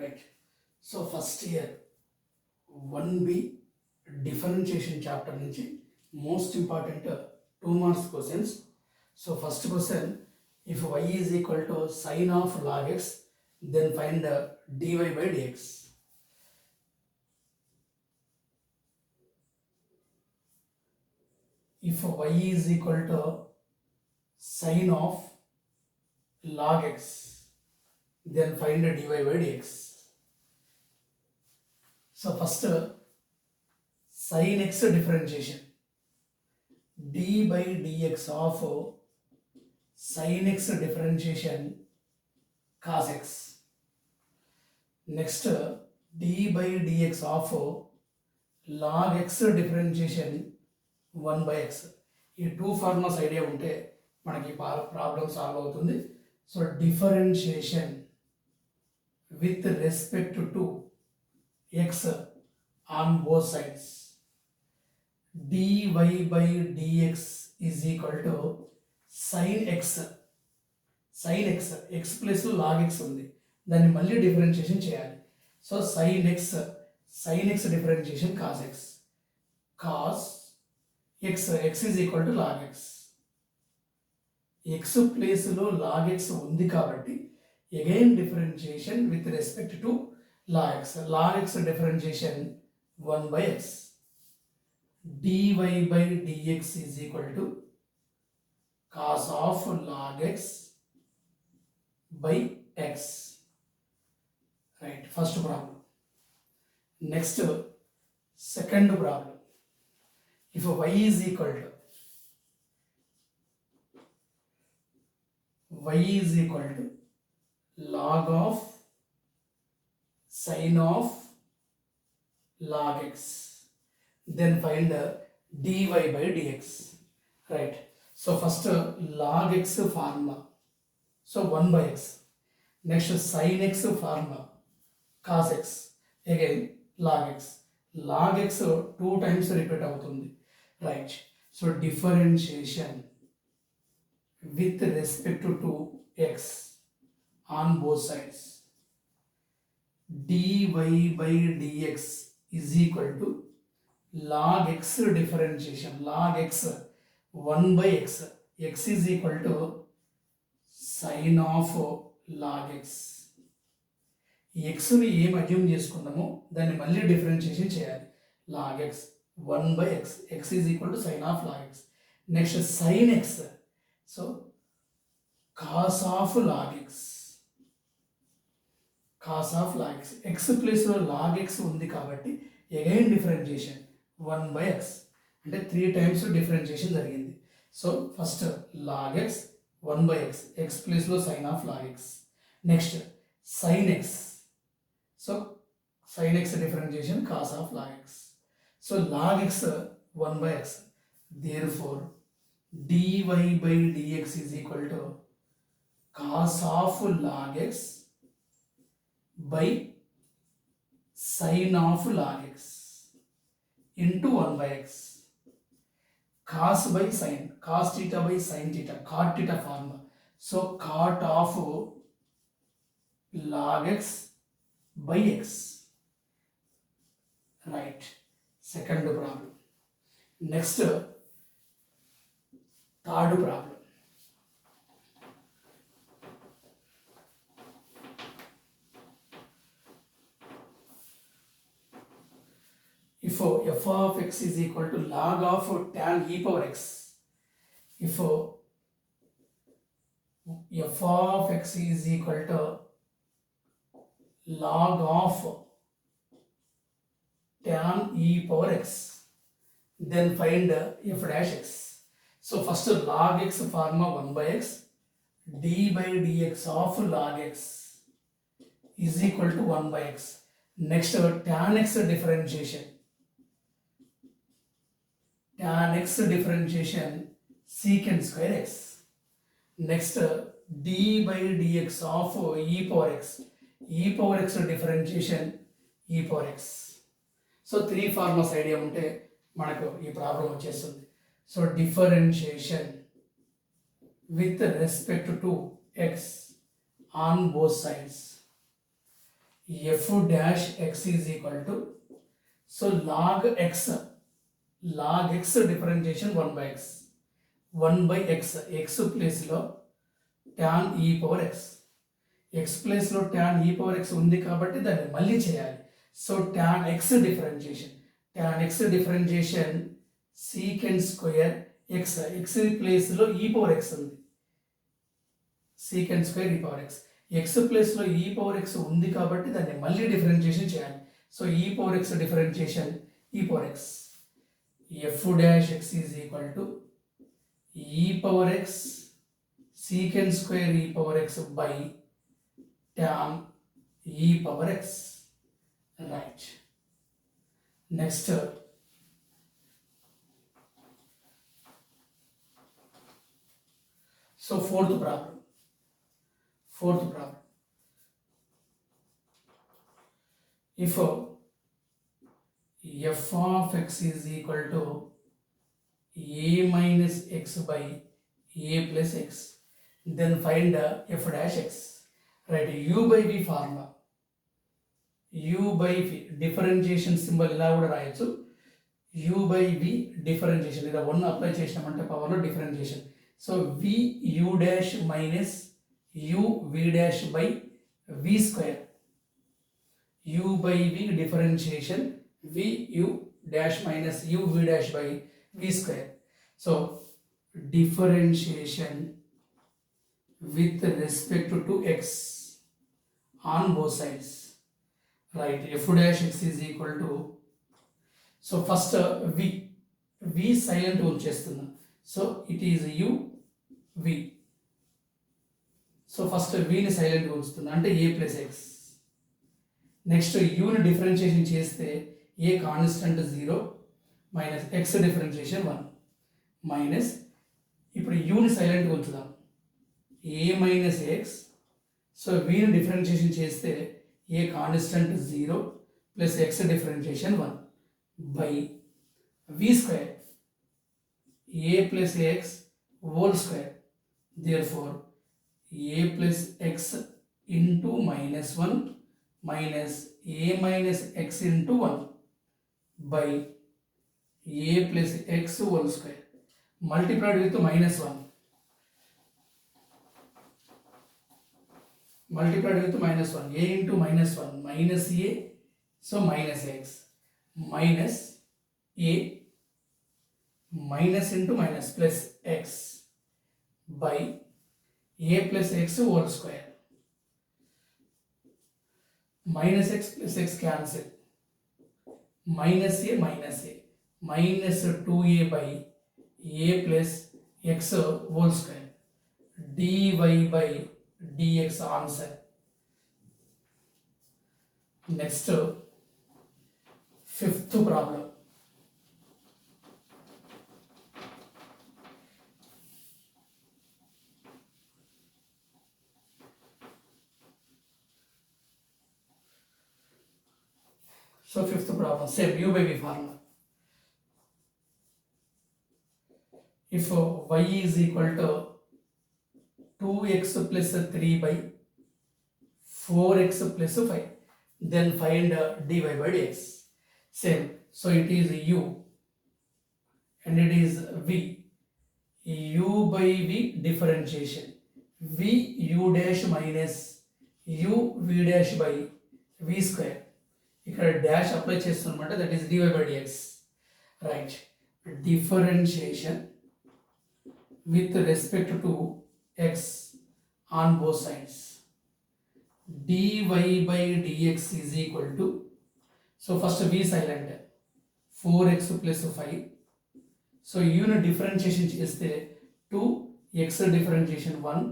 Right. So first year 1B differentiation chapter నుంచి most important 2 marks questions. So first question, if y is equal to sine of log x, then find dy by dx. If y is equal to sine of log x, then find dy by dx. So first sin x differentiation, d by dx of sin x differentiation cos x. Next d by dx of log x differentiation 1 by x. ఈ 2 formulas idea ఉంటే మనకి problem solve అవుతుంది. So differentiation with respect to x on both sides, dy by dx is equal to sin x. sin x, x plus log x ఉంది, దాన్ని మళ్ళీ differentiation చేయాలి. So sin x differentiation cos x, cos x is equal to log x. x ప్లేస్లో log x ఉంది కాబట్టి again differentiation with respect to log x. log x differentiation 1 by x. dy by dx is equal to cos of log x by x. Right, first problem. Next, second problem. If y is equal to log of sin of log x, then find dy by dx. Right, so first log x formula, so 1 by x. Next sin x formula, cos x, again log x. log x 2 times repeat అవుతుంది. Right, so differentiation with respect to x on both sides, dy by dx is equal to log x differentiation, log x 1 by x. x is equal to sin of log x. xని ఏం assume చేసుకున్నామో దాన్ని మళ్ళీ differentiation చేయాలి. log x 1 by x, x is equal to sin of log x. Next sin x, so cos of log x, cos of log x. x ప్లేస్లో log x ఉంది కాబట్టి again differentiation 1 by x, అంటే 3 times differentiation జరిగింది. So first log x 1 by x, x ప్లేస్లో sin of log x. Next sin x, so sin x differentiation cos of log x. So log x 1 by x, therefore dy by dx is equal to cos of log x by sin of log x into 1 by x. Cos by sin, cos theta by sin theta, cot theta formula. So cot of log x by x. Right, second problem. Next, third problem. If f of x is equal to log of tan e power x, if f of x is equal to log of tan e power x, then find f dash x. So first log x formula 1 by x, d by dx of log x is equal to 1 by x. Next tan x differentiation, tan x differentiation secant square x. Next d by dx of e power x, e power x differentiation e power x. So 3 formulas idea ఉంటే మనకు ఈ problem వచ్చేస్తుంది. So differentiation with respect to x on both sides. f dash x is equal to, so log x differentiation 1 by x, 1 by x ప్లేస్లో tan e power x ప్లేస్లో tan e power x ఉంది కాబట్టి దాన్ని మళ్ళీ చేయాలి. So tan x differentiation secant square x ప్లేస్లో e power x ఉంది, secant square e power x ప్లేస్లో e పవర్ x ఉంది కాబట్టి దాన్ని మళ్ళీ డిఫరెన్షియేషన్ చేయాలి. So e power x differentiation e power x, f dash x is equal to e power x secant square e power x by tan e power x. Right. Next, so fourth problem. If f of x is equal to a minus x by a plus x, then find f dash x. Right, u by v formula, u by v differentiation symbol ఇలా కూడా రాయొచ్చు. u by v differentiation ఇలా 1 apply చేసినామంటే పవర్లో differentiation. So v u dash minus u v dash by v square, u by v differentiation v u dash minus u v dash by v square. So differentiation with respect to x on both sides. Right, f dash x is equal to, so first v silent ఉంచేస్తున్నా, so it is u v. So first vని సైలెంట్గా ఉంచుతున్నా అంటే a plus x. Next యూని differentiation చేస్తే a constant 0 minus x differentiation 1 minus, ఇప్పుడు యూని సైలెంట్గా ఉంచుదాం, a మైనస్ x. సో vని డిఫరెన్షియేషన్ చేస్తే a constant 0 plus x differentiation 1 by v square a plus x whole square. Therefore a plus x into minus 1 minus a minus x into 1 by a plus x whole square multiplied with minus 1, multiplied with minus 1, a into minus 1 minus a, so minus x minus a minus into minus plus x by a plus x whole square. Minus x plus x cancel, minus a minus 2a by a plus x whole square, dy by dx answer. Next, fifth problem. So fifth problem, same u by v formula. If y is equal to 2x plus 3 by 4x plus 5, then find dy by dx. Same, so it is u and it is v. u by v differentiation, v u dash minus u v dash by v square. ఇక్కడ dash apply చేస్తున్నమాట, that is dy by dx. Right, differentiation with respect to x on both sides, dy by dx is equal to, so first v silent 4x plus 5. సో యూని differentiation చేస్తే 2x differentiation 1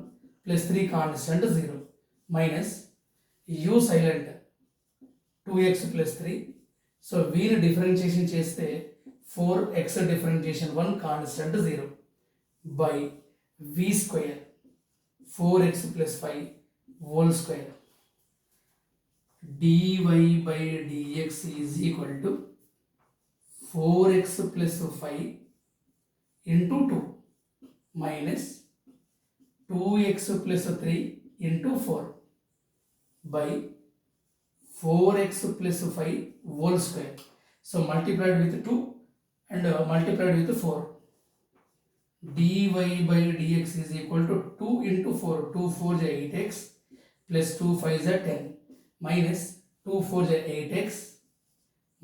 plus 3 constant 0 minus u silent 2x plus 3. So vని differentiation చేస్తే 4x differentiation 1 constant 0 by v square 4x plus 5 whole square. dy by dx is equal to 4x plus 5 into 2 minus 2x plus 3 into 4 by 4x plus 5 whole square. So multiplied with 2 and multiplied with 4. dy by dx is equal to 2 into 4. 2 4 is 8x plus 2 5 is 10 minus 2 4 is 8x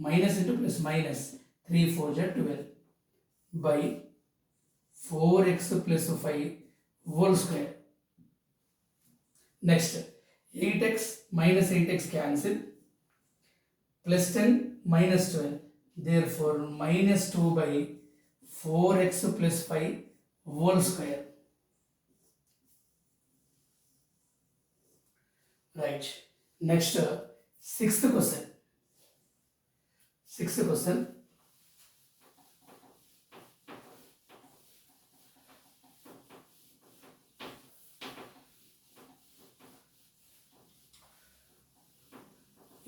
minus into plus minus 3 4 is 12 by 4x plus 5 whole square. Next, 8x minus 8x cancel, plus 10 minus 12. Therefore, minus 2 by 4x plus 5 whole square. Right. Next, sixth question.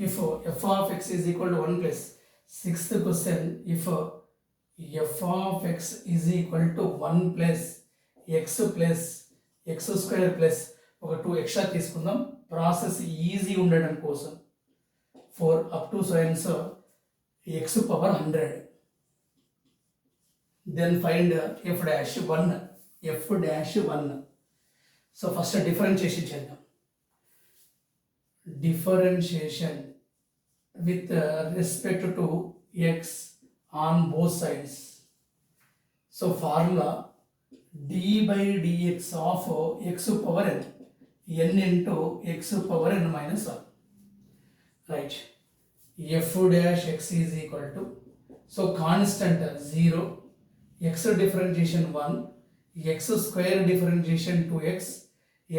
If f of x is equal to 1 plus, sixth question, if f of x is equal to 1 plus x square plus ఒక 2 extra తీసుకుందాం process easy ఉండడం కోసం. For up to sines x power 100. Then find f dash 1. So first differentiation చేద్దాం. Differentiation with respect to x on both sides. So formula d by dx of x power n into x power n minus 1. Right. F dash x is equal to, so constant 0, x differentiation 1, x square differentiation 2x,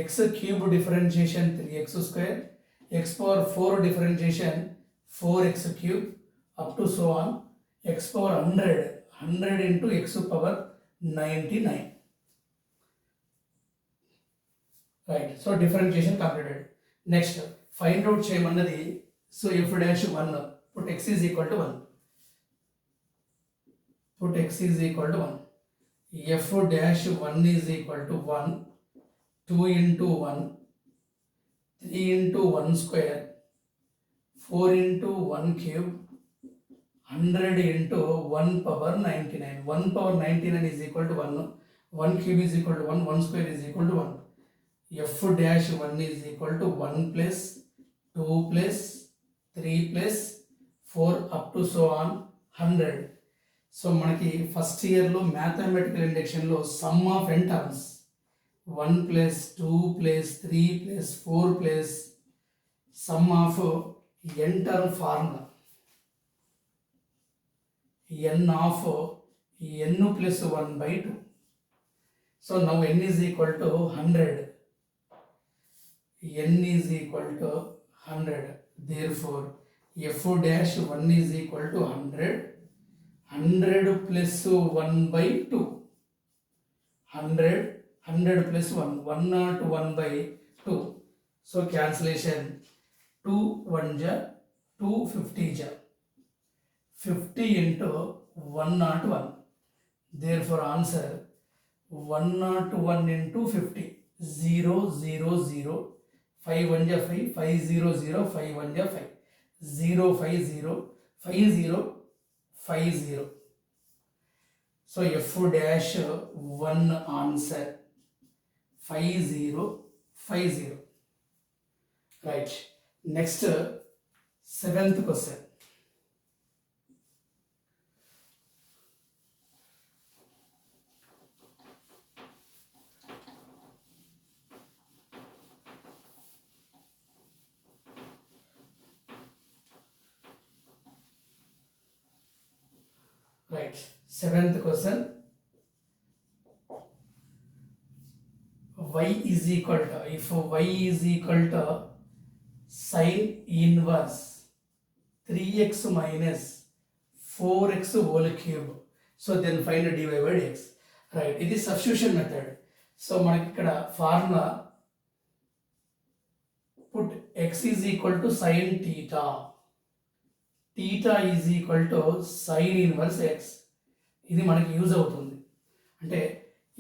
x cube differentiation 3x square, x power 4 differentiation 4x cube up to so on, x power 100 into x power 99. Right, so differentiation completed. Next, find out cheyamannadi. So f dash 1, put x is equal to 1. F dash 1 is equal to 1, 2 into 1, 3 into 1 square, 4 into 1 cube, 100 into 1 power 99. 1 power 99 is equal to 1. 1 cube is equal to 1. 1 square is equal to 1. F dash 1 is equal to 1 plus 2 plus 3 plus 4 up to so on 100. So మనకి first ఇయర్లో mathematical ఇండక్షన్లో sum of n terms 1 plus 2 plus 3 plus 4 plus sum of n term formula, n of n plus 1 by 2. So now n is equal to 100. N is equal to 100. Therefore, f dash 1 is equal to 100. 100 plus 1 by 2. 100 plus 1. 1 not 1 by 2. So cancellation. 2 1 ja, 2 50 ja. 50 into 1 not 1. Therefore answer 1 not 1 into 50. 0 0 0. 5 1 ja 5. 5 0 0. 5 1 ja 5. 0 5 0. 5 0 5 0. So f dash 1 answer 5 0 5 0. Right. Next, seventh question. Right. Seventh question. Y is equal to, if y is equal to sin inverse 3x minus 4x whole cube. So then find dy by dx. Right. It is substitution method. So మనకి ఇక్కడ formula put x is equal to sin theta. Theta is equal to sin inverse x. ఇది మనకి use అవుతుంది. అంటే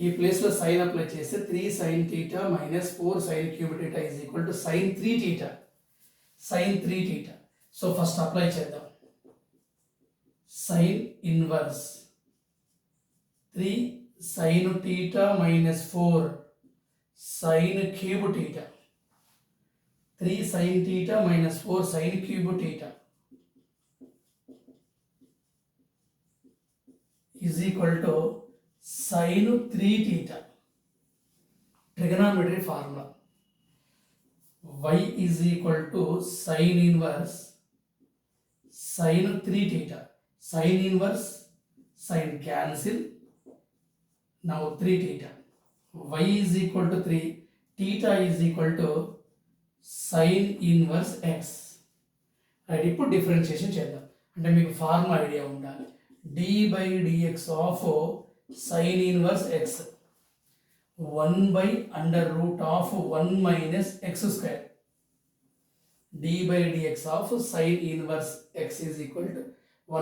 ఈ ప్లేస్లో sign apply చేస్తే 3 sin theta minus 4 sin cube theta is equal to sin 3 theta. Sin 3 theta. So first apply చేద్దాం. Sine inverse 3 sin theta minus 4 sin cube theta. 3 sin theta minus 4 sin cube theta is equal to sin 3 theta. Trigonometry formula. Y is equal to sin inverse sin 3 theta. Sin inverse, sin cancel. Now 3 theta. Y is equal to 3. Theta is equal to sin inverse x. Right, ఇప్పుడు differentiation చేద్దాం. అంటే మీకు formula idea ఉండాలి. d by dx of sin inverse x 1 by under root of 1 minus x square. d by dx of sin inverse x is equal to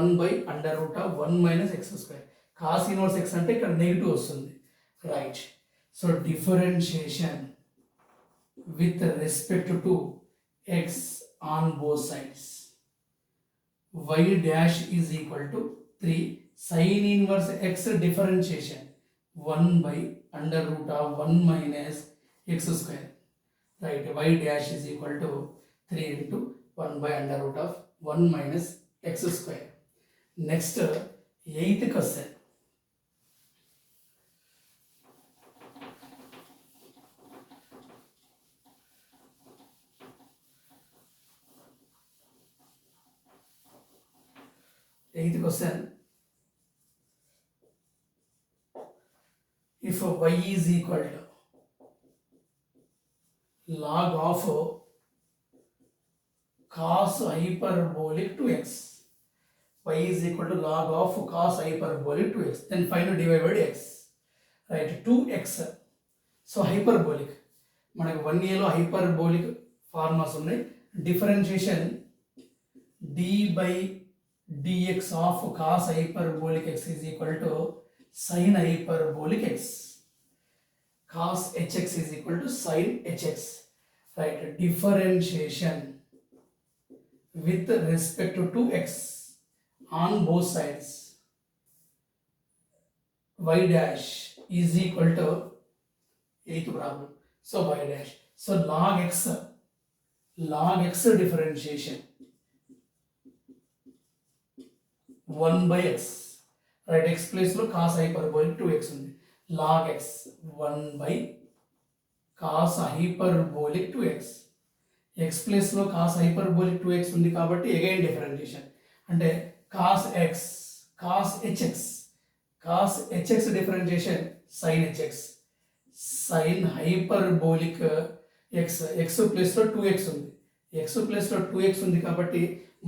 1 by under root of 1 minus x square. Cos inverse x అంటే ఇక్కడ negative వస్తుంది. Right, so differentiation with respect to x on both sides. Y dash is equal to 3 sin inverse x differentiation 1 by under root of 1 minus x square. Right, y dash is equal to 3 into 1 by under root of 1 minus x square. Next, 8th question. Eighth question. If y is equal to log of cos hyperbolic to x, y is equal to log of cos hyperbolic to x, then find dy by x. Right, 2x. So hyperbolic, మనకు 1a లో hyperbolic formulas ఉన్నాయి. Differentiation d by dx of cos hyperbolic x is equal to sin hyperbolic x. Cos hx is equal to sin hx. Right, differentiation with respect to x on both sides. Y dash is equal to 8th problem. So y dash. So log x differentiation 1 by x. Right, x place లో cos hyperbolic 2x ఉంది. log x 1 by cos hyperbolic 2x. x place లో cos hyperbolic 2x ఉంది కాబట్టి again differentiation అంటే cos x cos hx differentiation sin hx sin hyperbolic x place లో 2x ఉంది. x place లో 2x ఉంది కాబట్టి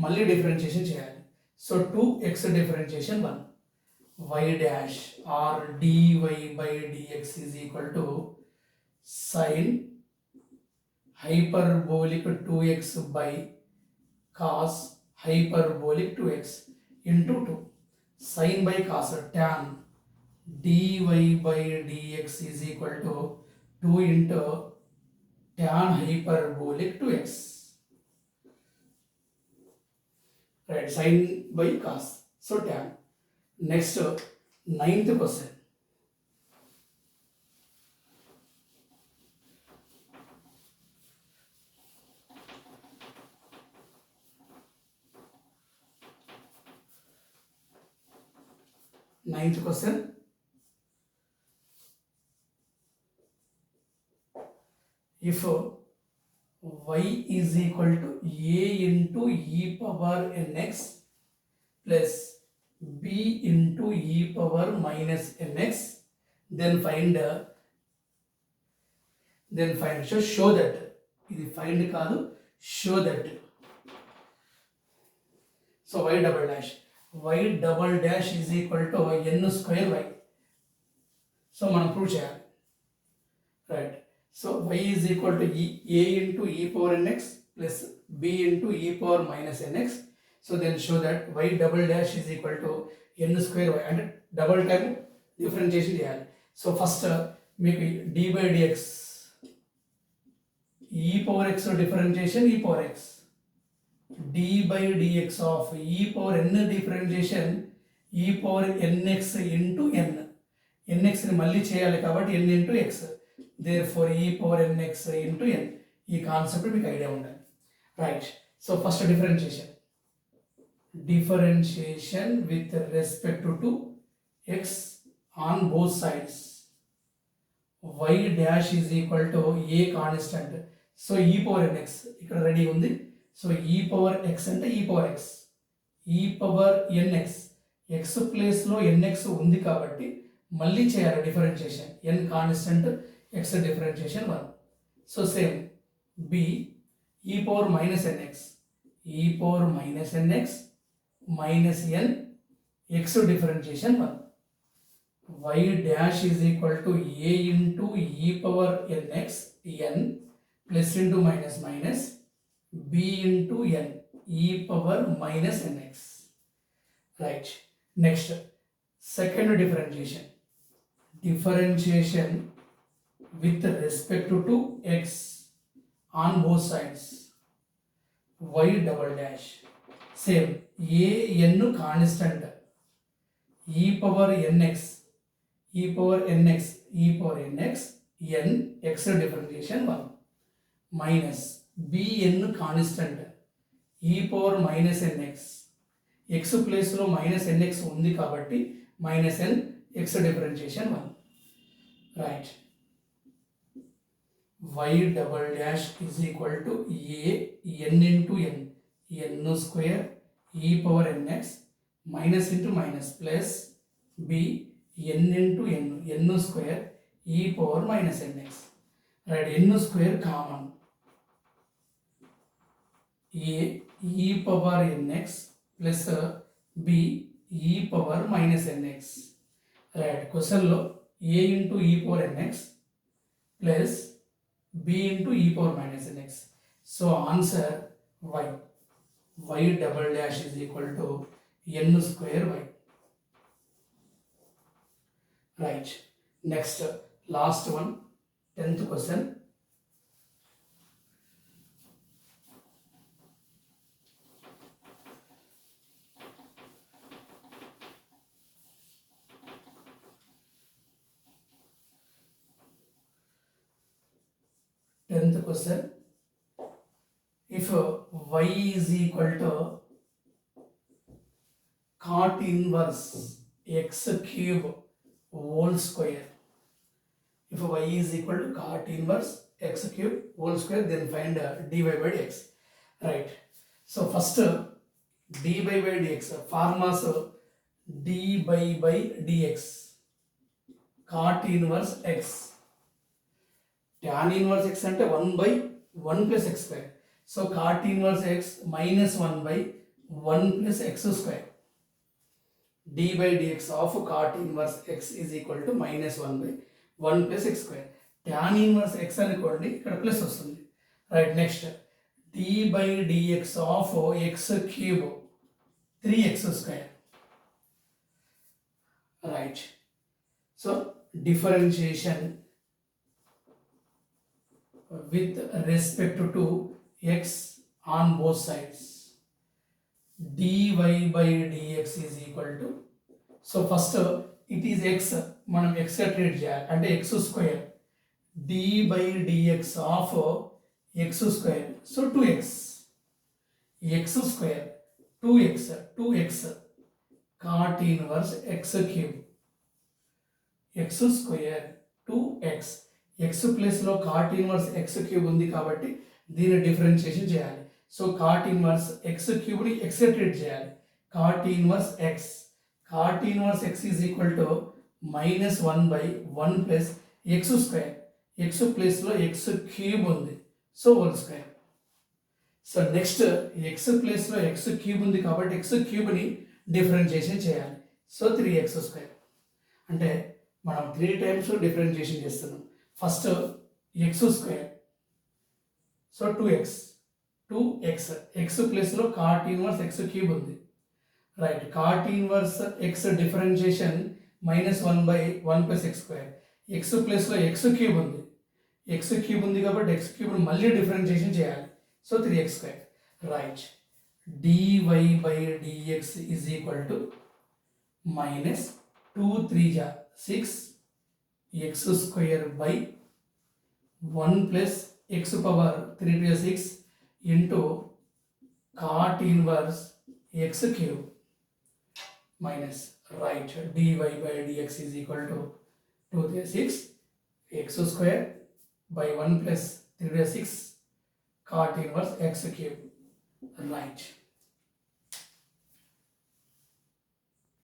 మళ్ళీ డిఫరెన్షియేషన్ చేయాలి. So 2x differentiation 1. Y dash or dy by dx is equal to sin hyperbolic 2x by cos hyperbolic 2x into 2. Sin by cos tan dy by dx is equal to 2 into tan hyperbolic 2x. Right, sin by cos, so tan. Next, 9th question. Ninth question. If y is equal to a into e power nx plus b into e power minus nx, then find show that ఇది find కాదు, show that. So y double dash is equal to n square y. So మనం prove చేయాలి. Right, so y is equal to a into e power nx plus b into e power minus nx. So then show that y double dash is equal to n square y అంటే double time differentiation చేయాలి. So first మీకు d by dx e power x differentiation e power x dy by dx of e power n differentiation e power nx into n. nx ని మళ్ళీ చేయాలి కాబట్టి n into x. therefore e power nx into n. ఈ concept మీకు idea ఉండాలి. Right. So first differentiation with respect to x on both sides. y dash is equal to a constant. So e power nx ఇక్కడ ready ఉంది. So e power x అంటే e power x, e power nx, x place లో nx ఉంది కాబట్టి మళ్ళీ చేయాలి differentiation. n constant, x differentiation 1. So same b e power minus nx, e power minus nx minus n, x differentiation 1. y dash is equal to a into e power nx n plus into minus minus b into n e power minus nx. Right. Next, second differentiation. Differentiation with respect to x on both sides. y double dash. Same. a n constant. e power nx, e power nx, e power nx n x differentiation 1 minus b n constant, e power minus nx, x place లో minus nx ఉంది కాబట్టి minus n x differentiation 1. Right. y double dash is equal to a n into n, n square e power nx minus into minus plus b n into n, n square e power minus nx. right, n square common, a e power nx plus b e power minus nx. right, question lo a into e power nx plus b into e power minus nx. so answer y. y double dash is equal to n square y. right. next, last one, 10th question. If y is equal to cot inverse x cube whole square, if y is equal to cot inverse x cube whole square, then find dy by dx. right, so first dy by dx formulas dy by dx cot inverse x, tan inverse x అంటే 1 by 1 plus x square. so cot inverse x minus 1 by 1 plus x square. d by dx of cot inverse x is equal to minus 1 by 1 plus x square. tan inverse x అనుకోండి, ఇక్కడ plus వస్తుంది. Right. Next d by dx of x cube 3x square. Right. So differentiation with respect to x on both sides. dy by dx is equal to, so first it is x, మనం x treat చేయాలి అంటే x square, d by dx of x square, so 2x, x square 2x cot inverse x cube, x square 2x, x place లో cot inverse x cube ఉంది కాబట్టి దీన్ని differentiation చేయాలి. So cot inverse x cube ని x treat చేయాలి. cot inverse x is equal to minus 1 by 1 plus x square, x place లో x cube ఉంది, so whole square. So next x place లో x cube ఉంది కాబట్టి x cube ని differentiation చేయాలి. So 3x square, అంటే మనం 3 టైమ్స్ డిఫరెన్షియేషన్ చేస్తున్నాం. First x square, so 2x x place లో cot inverse x cube ఉంది. Right. cot inverse x differentiation minus 1 by 1 plus x square, x place లో x cube ఉంది, x cube ఉంది కాబట్టి x cube మళ్ళీ differentiation చేయాలి. So 3x square. Right. dy by dx is equal to minus 2 3 ja 6 x square by 1 plus x power 3 to the 6 into cot inverse x cube minus right dy by dx is equal to 2 to the 6 x square by 1 plus 3 to the 6 cot inverse x cube right.